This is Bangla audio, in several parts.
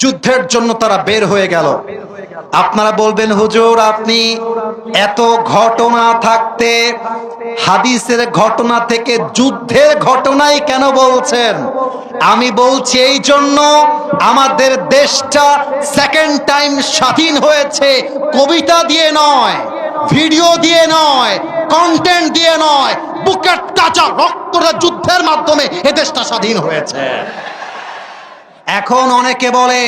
যুদ্ধের জন্য তারা বের হয়ে গেল। আপনারা বলবেন হুজুর আপনি এত ঘটনা থাকতে হাদিসের ঘটনা থেকে যুদ্ধের ঘটনাই কেন বলছেন? আমি বলছি এই জন্য আমাদের দেশটা সেকেন্ড টাইম স্বাধীন হয়েছে কবিতা দিয়ে নয়, ভিডিও দিয়ে নয়, কন্টেন্ট দিয়ে নয়, বুকের তাজা রক্তটা যুদ্ধের মাধ্যমে এ দেশটা স্বাধীন হয়েছে। এখন অনেকে বলে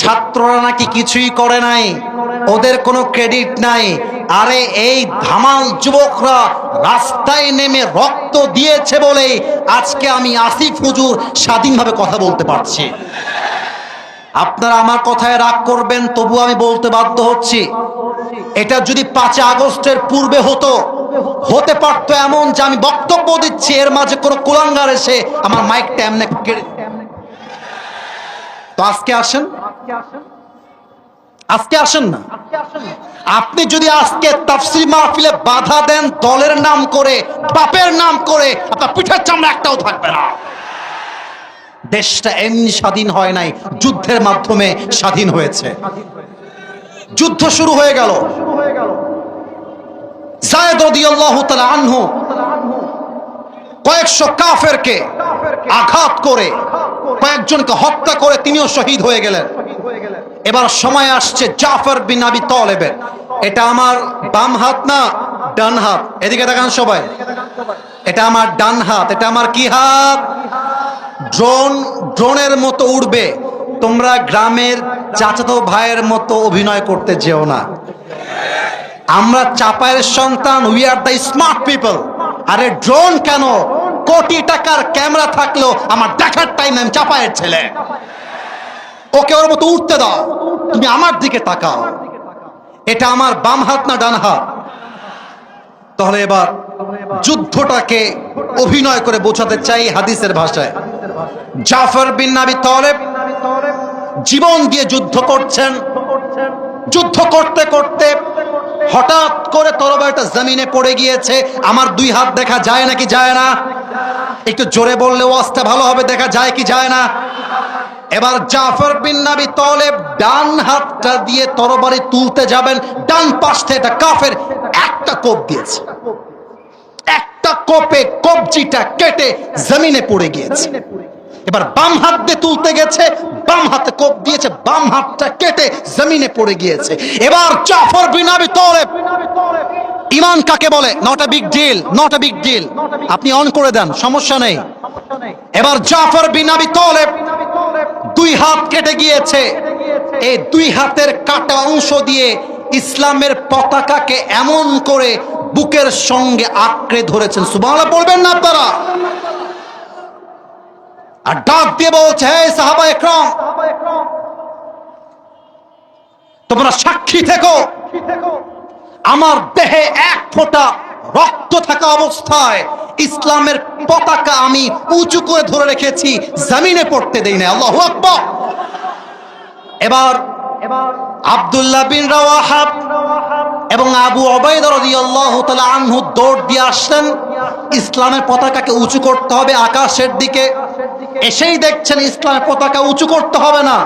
ছাত্ররা নাকি কিছুই করে নাই, ওদের কোনো ক্রেডিট নাই। আরে এই ধামাল যুবকরা রাস্তায় নেমে রক্ত দিয়েছে বলেই আজকে আমি আসিফ হুজুর স্বাধীনভাবে কথা বলতে পারছি। আপনারা আমার কথায় রাগ করবেন, তবু আমি বলতে বাধ্য হচ্ছি। এটা যদি 5 আগস্টের পূর্বে হতে পারতো এমন যে আমি বক্তব্য দিচ্ছি, এর মাঝে কোনো কুলাঙ্গার এসে আমার মাইকটা এমনি কেড়ে। তো আজকে আসেন না। আপনি যদি আজকে তাফসীর মাহফিলে বাধা দেন দলের নাম করে, বাপের নাম করে, আপনার পিঠের চামড়া একটাও থাকবে না। দেশটা এমনি স্বাধীন হয় নাই, যুদ্ধের মাধ্যমে স্বাধীন হয়েছে। যুদ্ধ শুরু হয়ে গেল। যায়েদ রাদিয়াল্লাহু তাআলা আনহু কয়েকশো কাফেরকে আঘাত করে কয়েকজনকে হত্যা করে তিনিও শহীদ হয়ে গেলেন। এবার সময় আসছে জাফর বিন আবি তালেবের। এটা আমার বাম হাত না ডান হাত? এদিকে দেখান সবাই। এটা আমার ডান হাত। এটা আমার কি হাত? ড্রোনের মতো উড়বে। তোমরা গ্রামের চাচাতো ভাইয়ের মতো অভিনয় করতে যেও না। আমরা চাপায়ের সন্তান, we are the smart people. আরে ড্রোন কেন? কোটি টাকার ক্যামেরা থাকলেও আমার দেখার টাইম আমি চাপায়ের ছেলে। ওকে ওর মতো উঠতে দাও, তুমি আমার দিকে তাকাও। এটা আমার বাম হাত না ডান হাত? তাহলে এবার যুদ্ধটাকে অভিনয় করে বোঝাতে চাই হাদিসের ভাষায়। জাফর বিন আবি তালেব জীবন দিয়ে যুদ্ধ করছেন। যুদ্ধ করতে করতে হঠাৎ করে তরবারিটা জমিনে পড়ে গিয়েছে। আমার 2 হাত দেখা যায় নাকি যায় না? একটু জোরে বললে ওয়াজটা ভালো হবে। দেখা যায় কি যায় না? এবার জাফর বিন আবি তালেব ডান হাতটা দিয়ে তরবারি তুলতে যাবেন, ডান পাশ থেকে একটা কাফের একটা কোপ দিয়েছে। একটা কোপে কবজিটা কেটে জমিনে পড়ে গিয়েছে। এবার বাম হাত দিয়ে তুলতে গেছে, বাম হাতে কোপ দিয়েছে, বাম হাতটা কেটে জমিনে পড়ে গিয়েছে। এবার জাফর বিন আবি তালেব, ঈমান কাকে বলে? Not a big deal, not a big deal. আপনি অন করে দেন, সমস্যা নেই। এবার জাফর বিন আবি তালেব 2 হাত কেটে গিয়েছে। এই 2 হাতের কাটা অংশ দিয়ে ইসলামের পতাকাকে এমন করে বুকের সঙ্গে আঁকড়ে ধরেছেন। সুবহানাল্লাহ বলবেন না আপনারা? আর ডাক দিয়ে বলছে, হে সাহাবা একরাম, তোমরা সাক্ষী থেকো, আমার দেহে 1 ফোঁটা রক্ত থাকা অবস্থায় ইসলামের পতাকা আমি উঁচু করে ধরে রেখেছি, জমিনে পড়তে দেই না। আল্লাহু আকবার। এবার আব্দুল্লাহ বিন রাওয়াহা এবং আবু উবাইদা রাদিয়াল্লাহু তাআলা আনহু দৌড় দিয়ে আসলেন। ইসলামের পতাকাকে উঁচু করতে হবে আকাশের দিকে। এসেই দেখছেন ইসলামের পতাকা উঁচু করতে হবে না,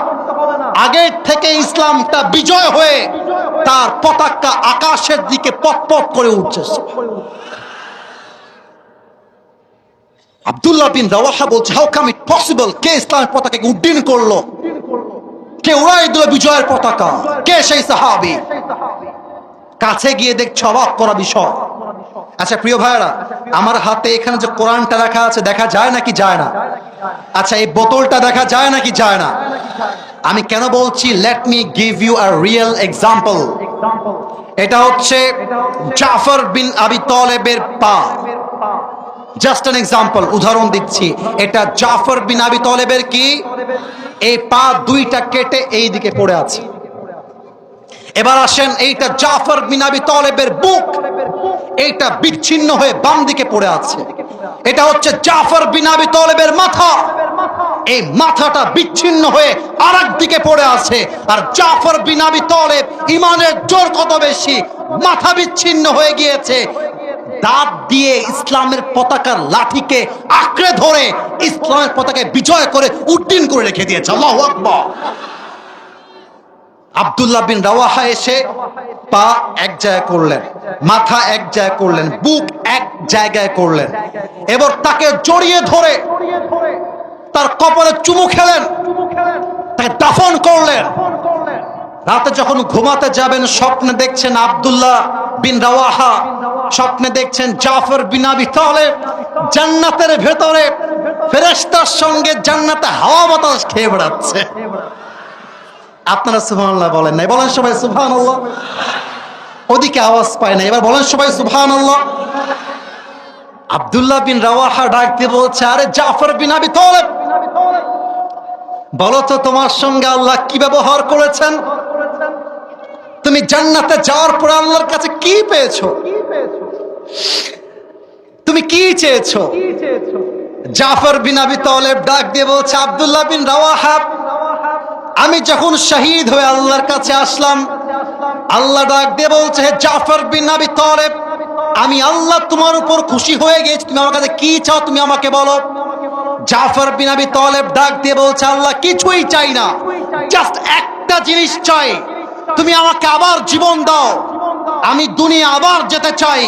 আগের থেকে ইসলামটা বিজয় হয়ে তার পতাকা আকাশের দিকে পথ করে উঠছে। আব্দুল্লাহ বিন রাওয়াহা বলছে, হাউ কাম ইট পসিবল? কে ইসলামের পতাকাকে উড্ডীন করলো? কে উড়াই দিল বিজয়ের পতাকা? কে সেই সাহাবী? কাছে গিয়ে দেখছে অবাক করা বিষয়। আচ্ছা প্রিয় ভাইরা, আমার হাতে এখানে যে কোরআনটা রাখা আছে দেখা যায় নাকি যায় না? আচ্ছা এই বোতলটা দেখা যায় নাকি যায় না? আমি কেন বলছি? Let me give you a real example. এটা হচ্ছে জাফর বিন আবি তালেবের পা। জাস্ট অ্যান এক্সাম্পল, উদাহরণ দিচ্ছি। এটা জাফর বিন আবি তালেবের কি? এই পা 2টা কেটে এই দিকে পড়ে আছে। এবার আসেন, এইটা জাফর বিন আবি তালেবের বুক, এইটা বিচ্ছিন্ন হয়ে বাম দিকে পড়ে আছে। এটা হচ্ছে জাফর বিন আবি তালেবের মাথা, এই মাথাটা বিচ্ছিন্ন হয়ে আরেক দিকে পড়ে আছে। আর জাফর বিন আবি তালেব ঈমানের জোর কত বেশি, মাথা বিচ্ছিন্ন হয়ে গিয়েছে, দাঁত দিয়ে ইসলামের পতাকার লাঠিকে আঁকড়ে ধরে ইসলামের পতাকায় বিজয় করে উড্ডীন করে রেখে দিয়েছে। আল্লাহু আকবার। আব্দুল্লাহ বিন রাওয়াহা এসে পা এক জায়গায় করলেন, মাথা এক জায়গায় করলেন, বুক এক জায়গায় করলেন, এবার তাকে জড়িয়ে ধরে তার কপালে চুমু খেলেন, তাকে দাফন করলেন। রাতে যখন ঘুমাতে যাবেন স্বপ্নে দেখছেন আব্দুল্লাহ বিন রাওয়াহা, স্বপ্নে দেখছেন জাফর বিন আবি তালেব জান্নাতের ভেতরে ফেরেশতার সঙ্গে জান্নাতে হাওয়া বাতাস খেয়ে বেড়াচ্ছে। আপনারা সুবহানাল্লাহ বলেন নাই? বলেন সবাই সুবহানাল্লাহ। ওদিকে আওয়াজ পায় না, এবার বলেন সবাই সুবহানাল্লাহ। আব্দুল্লাহ বিন রাওয়াহা ডাক দিয়ে বলছে, আরে জাফর বিন আবি তালেব, বলো তো তোমার সঙ্গে আল্লাহ কি ব্যবহার করেছেন? তুমি জান্নাতে যাওয়ার পর আল্লাহর কাছে কি পেয়েছো? তুমি কি চেয়েছো? জাফর বিন আবি তালেব ডাক দিয়ে বলছে, আব্দুল্লাহ বিন রাওয়াহা, আমি যখন শহীদ হয়ে আল্লাহর কাছে আসলাম, আল্লাহ ডাক দিয়ে বলছে, জাফর বিন আবি তালেব, আমি আল্লাহ তোমার উপর খুশি হয়ে গেছি, তুমি আমার কাছে কি চাও তুমি আমাকে বলো। জাফর বিন আবি তালেব ডাক দিয়ে বলছে, আল্লাহ কিছুই চাই না, জাস্ট একটা জিনিস চাই, তুমি আমাকে আবার জীবন দাও, আমি দুনিয়া আবার যেতে চাই,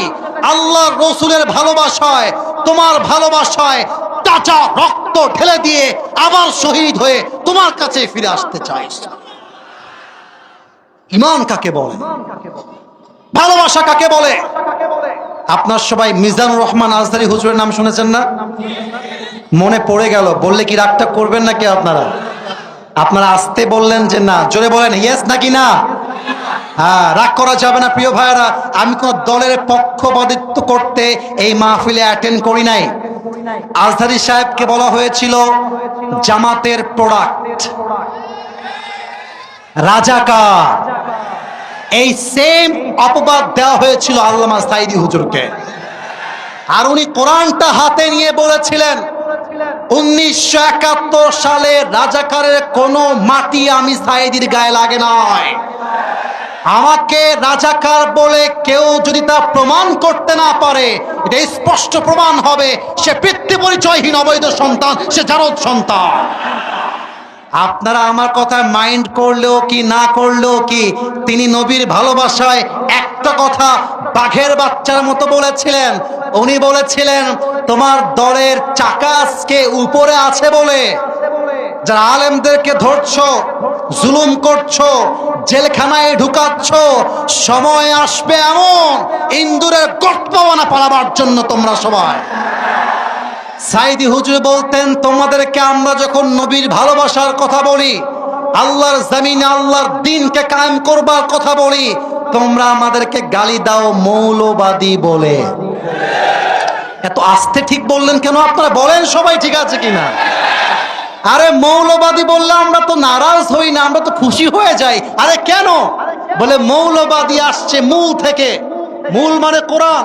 আল্লাহর রাসূলের ভালোবাসায়, তোমার ভালোবাসায় তাজা রক্ত ঢেলে দিয়ে আবার শহীদ হয়ে তোমার কাছে ফিরে আসতে চাই। ঈমান কাকে বলে? ভালোবাসা কাকে বলে? আপনার সবাই মিজানুর রহমান আজহারী হুজুরের নাম শুনেছেন না? মনে পড়ে গেল, বললে কি রাগটা করবেন নাকি আপনারা? আপনারা আসতে বললেন যে না, জোরে বলেন ইয়েস নাকি না? হ্যাঁ, রাগ করা যাবে না প্রিয় ভাইয়েরা। আমি কোন দলের পক্ষপাতিত্ব করতে এই মাহফিলে অ্যাটেন্ড করি নাই। আজহারী সাহেবকে বলা হয়েছিল জামাতের প্রোডাক্ট, রাজাকার। এই সেম অপবাদ দেওয়া হয়েছিল আল্লামা সাঈদী হুজুরকে। আর উনি কোরআনটা হাতে নিয়ে বলেছিলেন 1971 সালে রাজাকারের কোনো মাটি আমি সাঈদীর গায়ে লাগে নাই। আমাকে রাজাকার বলে কেউ যদি তা প্রমাণ করতে না পারে, এটা স্পষ্ট প্রমাণ হবে সে পিতৃ পরিচয়হীন অবৈধ সন্তান, সে জারদ সন্তান। আপনারা আমার কথা মাইন্ড করলেও কি না করলেও কি, তিনি নবীর ভালোবাসায় একটা কথা বাঘের বাচ্চার মতো বলেছিলেন। উনি বলেছিলেন, তোমার দলের চাকা আজকে উপরে আছে বলে যারা আলেমদেরকে ধরছো, জুলুম করছো, জেলখানায় ঢুকাচ্ছ, সময় আসবে এমন ইন্দুরের গর্ত বানা পালাবার জন্য তোমরা সবাই। সাঈদী হুজুর বলতেন, তোমাদেরকে আমরা যখন নবীর ভালোবাসার কথা বলি, আল্লাহর জমিনে আল্লাহর দ্বীনকে কায়েম করবার কথা বলি, তোমরা আমাদেরকে গালি দাও মৌলবাদী বলে। এত আস্তে ঠিক বললেন কেন? আপনারা বলেন সবাই ঠিক আছে কিনা? আরে মৌলবাদী বললে আমরা তো নারাজ হই না, আমরা তো খুশি হয়ে যাই। আরে কেন? বলে মৌলবাদী আসছে মূল থেকে। মূল মানে কোরআন,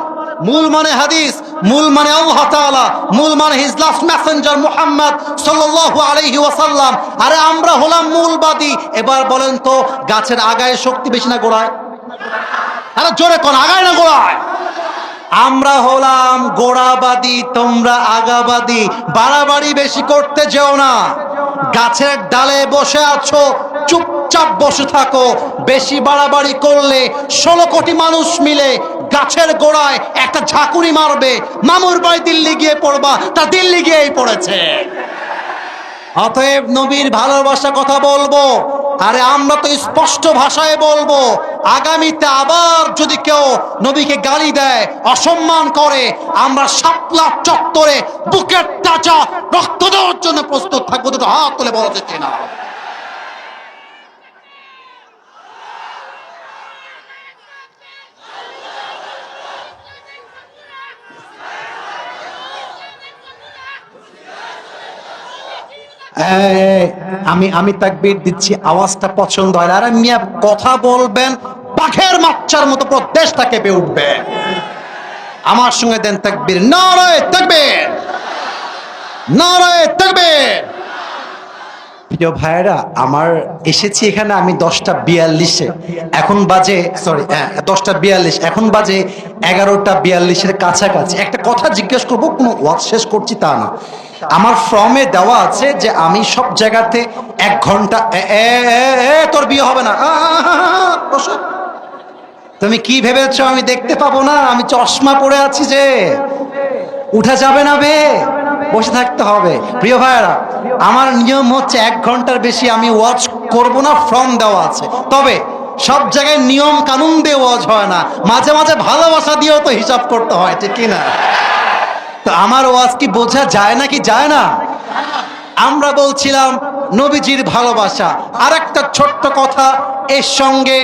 মূল মানে হাদিস, মূল মানে আল্লাহ তাআলা, মূল মানে হিজ লাস্ট মেসেঞ্জার মুহাম্মদ সাল্লাল্লাহু আলাইহি ওয়াসাল্লাম। আরে আমরা হলাম মূলবাদী। এবার বলেন তো, গাছের আগায় শক্তি বেশি না গোড়ায়? আরে জোরে কোন, আগায় না গোড়ায়? আমরা হলাম গোড়াবাদী, তোমরা আগাবাদী। বাড়াবাড়ি বেশি করতে যেও না। গাছের ডালে বসে আছো, চুপচাপ বসে থাকো। বেশি বাড়াবাড়ি করলে 16 কোটি মানুষ মিলে গাছের গোড়ায় একটা ঝাঁকুনি মারবে, মামুর বাড়ি দিল্লি গিয়ে পড়বা, তা দিল্লি গিয়েই পড়েছে। অতএব নবীর ভালোবাসা কথা বলবো, আরে আমরা তো স্পষ্ট ভাষায় বলবো। আগামীতে আবার যদি কেউ নবীকে গালি দেয়, অসম্মান করে, আমরা শাপলা চত্বরে বুকের তাজা রক্ত দেওয়ার জন্য প্রস্তুত থাকবো। দুটো হাত তুলে বলা যাচ্ছে না। আমি তাকবীর দিচ্ছি, আওয়াজটা পছন্দ হয়। আরে মিয়া, কথা বলবেন বাঘের বাচ্চার মতো, প্রদেশটা কেঁপে উঠবে। আমার সঙ্গে দেন তাকবীর। নারায়ে তাকবীর, নারায়ে তাকবীর। প্রিয় ভাইয়েরা আমার, এসেছি এখানে আমি 10টা 42-এ, এখন বাজে 10টা 42, এখন বাজে 11টা 42-এর কাছাকাছি। একটা কথা জিজ্ঞেস করবো, কোনো ওয়াজ শেষ করছি তা না, আমার ফর্মে দেওয়া আছে যে আমি সব জায়গাতে 1 ঘন্টা। তোর বিয়ে হবে না, বসো। তুমি কি ভেবেছো আমি দেখতে পাবো না? আমি চশমা পরে আছি যে, উঠা যাবে না বে, বসে থাকতে হবে। প্রিয় ভাইয়েরা, আমার নিয়ম হচ্ছে 1 ঘন্টার বেশি আমি ওয়াচ করব না, ফর্ম দেওয়া আছে। তবে সব জায়গায় নিয়ম কানুন দিয়ে ওয়াজ হয় না, মাঝে মাঝে ভালোবাসা দিয়েও তো হিসাব করতে হয়, ঠিক কি না? তো আমার ওয়াজ কি বোঝা যায় না কি যায় না? আমরা বলছিলাম নবীজির ভালোবাসা। আর একটা ছোট্ট কথা এর সঙ্গে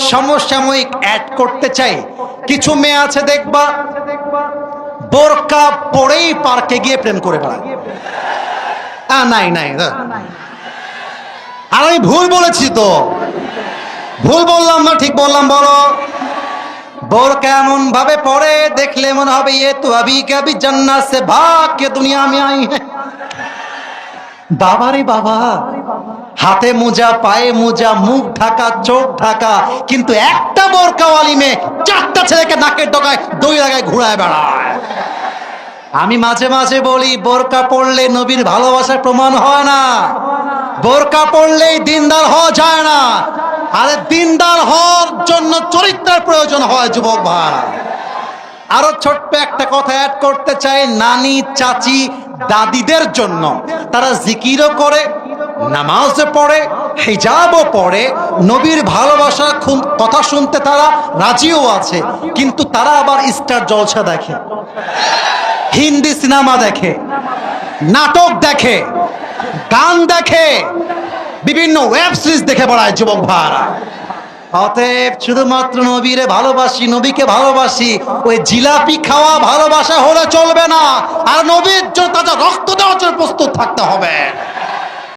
সমসাময়িক অ্যাড করতে চাই। কিছু মেয়ে আছে দেখবা বোরকা পরেই পার্কে গিয়ে প্রেম করে বেড়ায়। নাই নাই, আর আমি ভুল বলেছি তো? ভুল বললাম না ঠিক বললাম বলো? বোরকা এমন ভাবে পরে দেখলে মনে হবে ये तो अभी के अभी जन्नत से भाग के दुनिया में आई है। বাবা রে বাবা, হাতে মোজা, পায়ে মোজা, মুখ ঢাকা, চোখ ঢাকা, কিন্তু একটা বোরকাওয়ালি মেয়ে 4টা ছেলেকে নাকের ডগায় দই লাগায় ঘুরায় বেড়ায়। আমি মাঝে মাঝে বলি বোরকা পড়লে নবীর ভালোবাসার প্রমাণ হয় না, বোরকা পড়লেই দিনদার হওয়া যায় না। আরে দিনদার হওয়ার জন্য চরিত্রের প্রয়োজন হয় যুবক ভাই। আরো ছোট্ট একটা কথা অ্যাড করতে চাই নানি, চাচি, দাদিদের জন্য। তারা জিকিরও করে, নামাজও পড়ে, হিজাবও পড়ে, নবীর ভালোবাসার কথা শুনতে তারা রাজিও আছে, কিন্তু তারা আবার স্টার জলসা দেখে, হিন্দি সিনেমা দেখে, নাটক দেখে, গান দেখে, বিভিন্ন ওয়েব সিরিজ দেখে বেড়ায় যুবক ভাইরা। অতএব শুধুমাত্র নবীরে ভালোবাসি, নবীকে ভালোবাসি, ওই জিলাপি খাওয়া ভালোবাসা হলে চলবে না। আর নবীর জন্য তাজা রক্ত দেওয়ার জন্য প্রস্তুত থাকতে হবে।